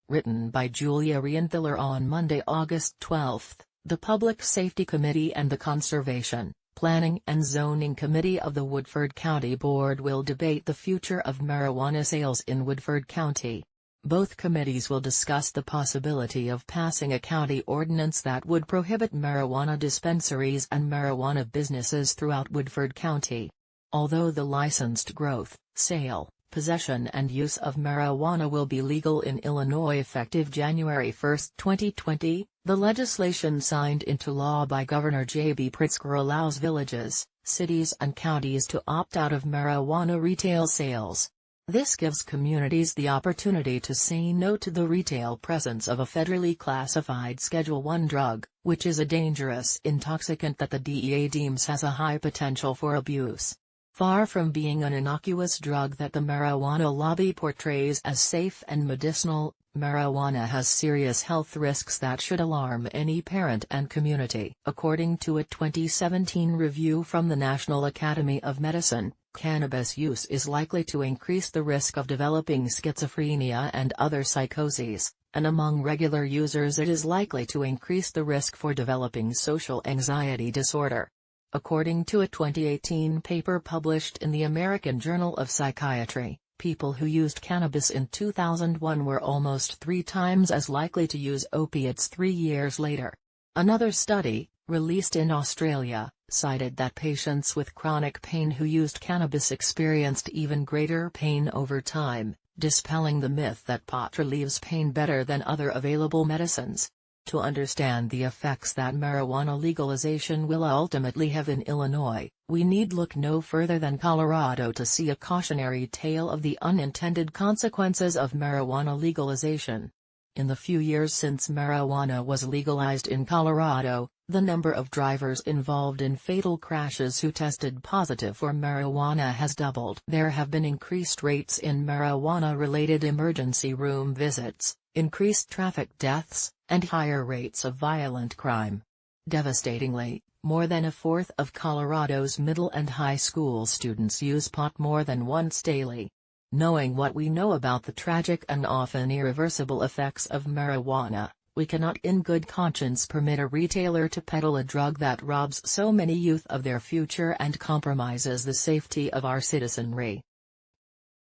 Written by Julia Rienthaler on Monday, August 12. The Public Safety Committee and the Conservation, Planning and Zoning Committee of the Woodford County Board will debate the future of marijuana sales in Woodford County. Both committees will discuss the possibility of passing a county ordinance that would prohibit marijuana dispensaries and marijuana businesses throughout Woodford County. Although the licensed growth, sale, possession and use of marijuana will be legal in Illinois effective January 1, 2020, the legislation signed into law by Governor J.B. Pritzker allows villages, cities and counties to opt out of marijuana retail sales. This gives communities the opportunity to say no to the retail presence of a federally classified Schedule I drug, which is a dangerous intoxicant that the DEA deems has a high potential for abuse. Far from being an innocuous drug that the marijuana lobby portrays as safe and medicinal, marijuana has serious health risks that should alarm any parent and community. According to a 2017 review from the National Academy of Medicine, cannabis use is likely to increase the risk of developing schizophrenia and other psychoses, and among regular users it is likely to increase the risk for developing social anxiety disorder. According to a 2018 paper published in the American Journal of Psychiatry, people who used cannabis in 2001 were almost 3 times as likely to use opiates 3 years later. Another study, released in Australia, cited that patients with chronic pain who used cannabis experienced even greater pain over time, dispelling the myth that pot relieves pain better than other available medicines. To understand the effects that marijuana legalization will ultimately have in Illinois, we need look no further than Colorado to see a cautionary tale of the unintended consequences of marijuana legalization. In the few years since marijuana was legalized in Colorado, the number of drivers involved in fatal crashes who tested positive for marijuana has doubled. There have been increased rates in marijuana-related emergency room visits, increased traffic deaths, and higher rates of violent crime. Devastatingly, more than a fourth of Colorado's middle and high school students use pot more than once daily. Knowing what we know about the tragic and often irreversible effects of marijuana, we cannot in good conscience permit a retailer to peddle a drug that robs so many youth of their future and compromises the safety of our citizenry.